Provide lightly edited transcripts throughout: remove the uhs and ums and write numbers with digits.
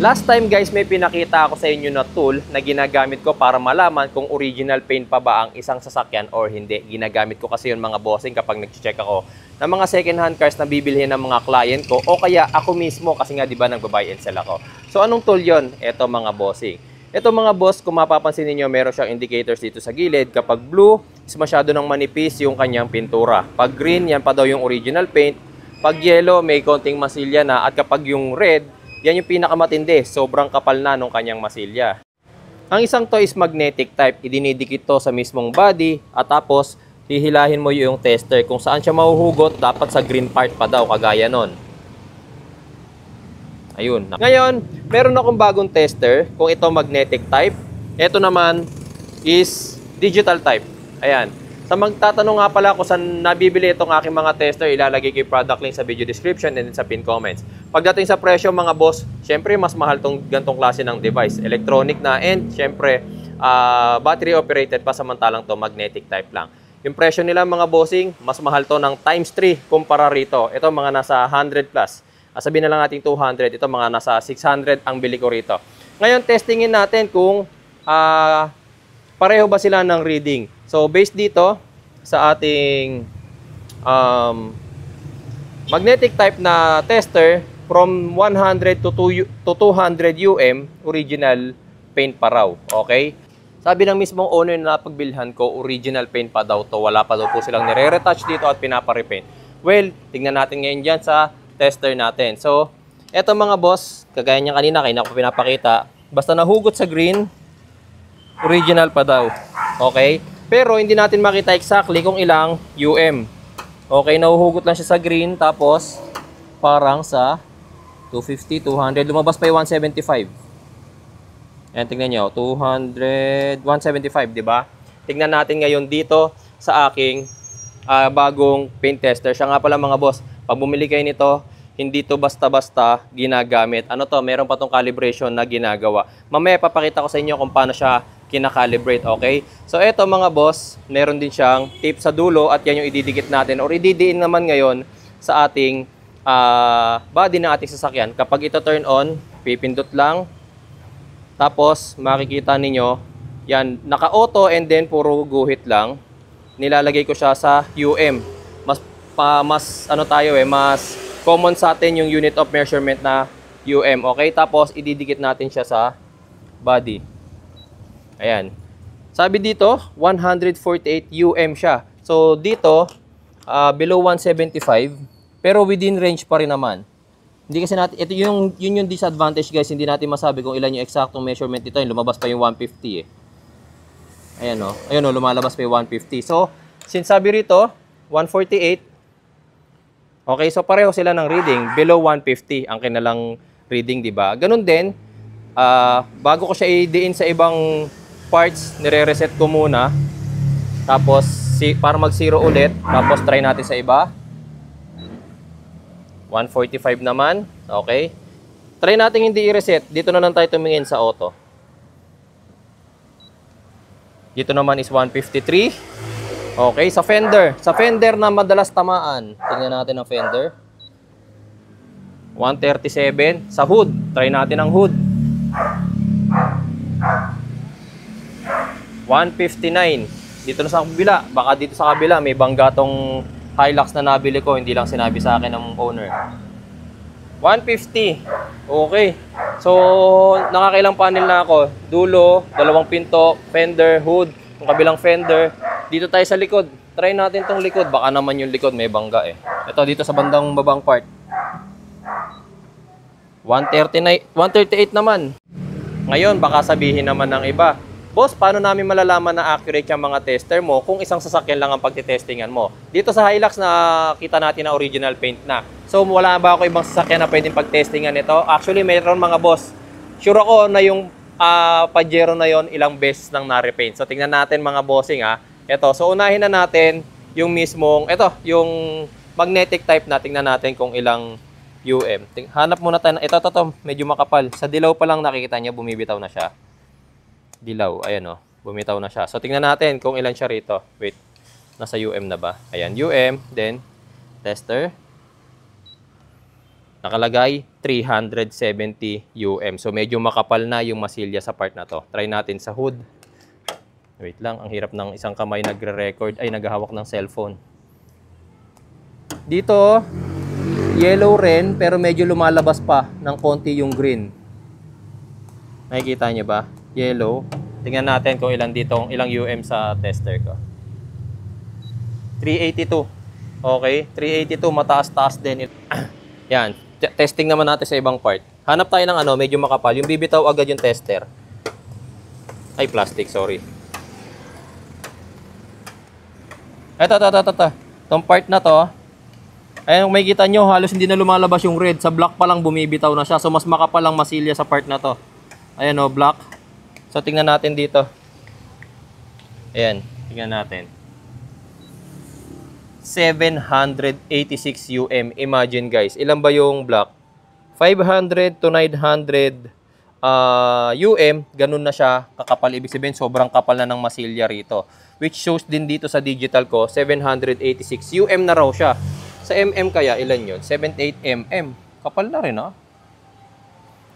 Last time guys, may pinakita ako sa inyo na tool na ginagamit ko para malaman kung original paint pa ba ang isang sasakyan or hindi. Ginagamit ko kasi yun mga bossing kapag nag-check ako ng mga second hand cars na bibilhin ng mga client ko o kaya ako mismo kasi nga diba nagbabuy and sell ako. So anong tool yon? Ito mga bossing. Ito mga boss, kung mapapansin niyo meron siyang indicators dito sa gilid. Kapag blue, is masyado nang manipis yung kanyang pintura. Pag green, yan pa daw yung original paint. Pag yellow, may konting masilya na. At kapag yung red, yan yung pinakamatindi, sobrang kapal na nung kanyang masilya. Ang isang to is magnetic type, idinidikit to sa mismong body at tapos hihilahin mo yung tester. Kung saan siya mahuhugot, dapat sa green part pa daw, kagaya nun. Ayun. Ngayon, meron akong bagong tester, kung ito magnetic type. Ito naman is digital type. Ayan. Sa magtatanong nga pala kung saan nabibili itong aking mga tester, ilalagay ko yung product link sa video description and sa pin comments. Pagdating sa presyo mga boss, syempre mas mahal tong gantong klase ng device. Electronic na and syempre battery operated pa, samantalang to magnetic type lang. Yung presyo nila mga bossing, mas mahal to ng times 3 kumpara rito. Ito mga nasa 100 plus. Sabihin na lang natin 200. Ito mga nasa 600 ang bili ko rito. Ngayon testingin natin kung pareho ba sila ng reading. So, based dito sa ating magnetic type na tester, from 100 to 200 UM, original paint pa raw. Okay? Sabi ng mismong owner na pagbilhan ko, original paint pa daw to. Wala pa daw po silang nire-retouch dito at pinapa-repaint. Well, tingnan natin ngayon dyan sa tester natin. So, eto mga boss, kagaya niya kanina, kaya na ko pinapakita. Basta nahugot sa green, original pa daw. Okay? Pero hindi natin makita exactly kung ilang UM. Okay, nahuhugot lang siya sa green. Tapos, parang sa 250, 200. Lumabas pa yung 175. Ayan, tingnan nyo. 200, 175, di ba? Tingnan natin ngayon dito sa aking bagong paint tester. Siya nga pala mga boss, pag bumili kayo nito, hindi to basta-basta ginagamit. Ano to? Meron pa tong calibration na ginagawa. Mamaya papakita ko sa inyo kung paano siya kinakalibrate, okay? So, eto mga boss, meron din siyang tape sa dulo at yan yung ididikit natin or ididiin naman ngayon sa ating body ng ating sasakyan. Kapag ito turn on, pipindot lang. Tapos, makikita ninyo, yan, naka-auto and then puro guhit lang. Nilalagay ko siya sa UM. Mas ano tayo mas common sa atin yung unit of measurement na UM, okay? Tapos, ididikit natin siya sa body. Ayan. Sabi dito, 148 UM siya. So, dito, below 175, pero within range pa rin naman. Hindi kasi natin, ito yun yung disadvantage guys, hindi natin masabi kung ilan yung eksaktong measurement dito. Lumabas pa yung 150 eh. Ayan o. Ayun o, lumalabas pa yung 150. So, since sabi rito, 148, okay, so pareho sila ng reading. Below 150 ang kanilang reading, di ba? Ganun din, bago ko siya i-diin sa ibang parts, nire-reset ko muna. Tapos, para mag-zero ulit. Tapos, try natin sa iba. 145 naman. Okay. Try natin hindi i-reset. Dito na lang tayo tumingin sa auto. Dito naman is 153. Okay. Sa fender. Sa fender na madalas tamaan. Tingnan natin ang fender. 137. Sa hood. Try natin ang hood. 159. Dito na sa kabila. Baka dito sa kabila may bangga tong Hilux na nabili ko. Hindi lang sinabi sa akin ng owner. 150. Okay. So, nakakailang panel na ako. Dulo, dalawang pinto, fender, hood, yung kabilang fender. Dito tayo sa likod. Try natin tong likod. Baka naman yung likod may bangga eh. Ito dito sa bandang babang part. 138 naman. Ngayon, baka sabihin naman ng iba, boss, paano namin malalaman na accurate yung mga tester mo kung isang sasakyan lang ang pagtitestingan mo? Dito sa Hilux na kita natin na original paint na. So, wala ba ako ibang sasakyan na pwedeng pagtestingan nito? Actually, mayroon mga boss. Sure ako na yung Pajero na yon ilang beses nang na-repaint. So, tingnan natin mga bossing ha. Ito, so unahin na natin yung mismong, ito, yung magnetic type na. Tingnan natin kung ilang UM. Hanap muna tayo. Ito, medyo makapal. Sa dilaw pa lang nakikita niya, bumibitaw na siya. Dilaw, ayan o, bumitaw na siya. So, tingnan natin kung ilan siya rito. Wait, nasa UM na ba? Ayan, UM, then, tester. Nakalagay 370 UM. So medyo makapal na yung masilya sa part na to. Try natin sa hood. Wait lang, ang hirap ng isang kamay nagre-record ay naghahawak ng cellphone. Dito, yellow rin pero medyo lumalabas pa ng konti yung green. Nakikita niyo ba? Yellow. Tingnan natin kung ilang UM sa tester ko. 382. Okay, 382 mataas-taas din. Yan. Testing naman natin sa ibang part. Hanap tayo ng medyo makapal. Yung bibitaw agad yung tester. Ay, plastic, sorry. Ito. Itong part na to. Ayan, kung makikita nyo, halos hindi na lumalabas yung red. Sa black pa lang bumibitaw na siya. So, mas makapal ang masilya sa part na to. Ayan black. So, tingnan natin dito. Ayan, tingnan natin. 786 UM. Imagine guys, ilan ba yung black? 500 to 900 UM. Ganun na siya kakapal. Ibig sabihin, sobrang kapal na ng masilya rito. Which shows din dito sa digital ko, 786 UM na raw siya. Sa mm kaya, ilan yun? 78 mm. Kapal na rin,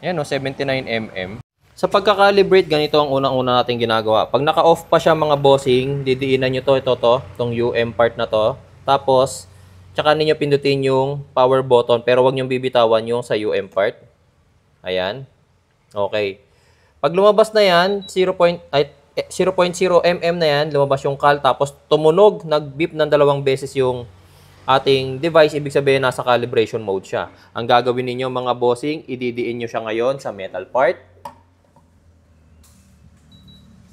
Ayan, 79 mm. Sa pagka-calibrate, ganito ang unang-una natin ginagawa. Pag naka-off pa siya mga bossing, didiinan nyo itong UM part na to. Tapos, tsaka ninyo pindutin yung power button, pero wag nyo bibitawan yung sa UM part. Ayan. Okay. Pag lumabas na yan, 0.0 mm na yan, lumabas yung call, tapos tumunog, nag-beep ng 2 beses yung ating device, ibig sabihin nasa calibration mode siya. Ang gagawin ninyo mga bossing, ididiin nyo siya ngayon sa metal part.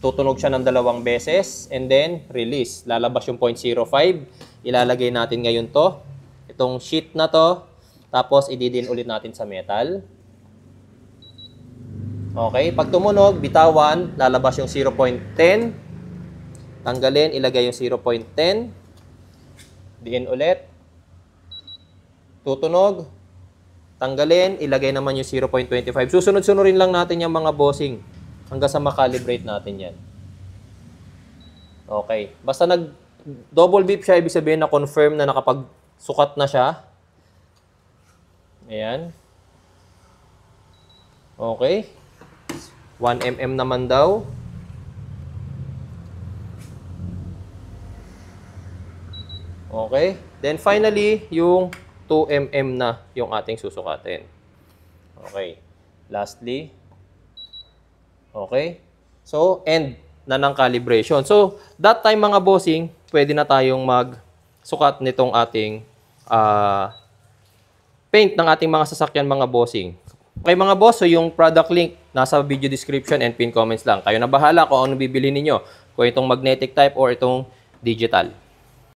Tutunog siya ng 2 beses and then release. Lalabas yung 0.05. Ilalagay natin ngayon itong sheet na to. Tapos ididiin ulit natin sa metal. Okay, pag tumunog, bitawan, lalabas yung 0.10. Tanggalin, ilagay yung 0.10. Diin ulit. Tutunog. Tanggalin, ilagay naman yung 0.25. Susunod-sunurin lang natin yung mga bossing hanggang sa makalibrate natin yan. Okay. Basta nag-double beep siya, ibig sabihin na confirm na nakapagsukat na siya. Ayan. Okay. 1 mm naman daw. Okay. Then finally, yung 2 mm na yung ating susukatin. Okay. Lastly. Okay. So, end na ng calibration. So, that time mga bossing, pwede na tayong magsukat nitong ating paint ng ating mga sasakyan mga bossing. Okay mga boss, so yung product link nasa video description and pin comments lang. Kayo na bahala kung ano bibili ninyo. Kung itong magnetic type or itong digital.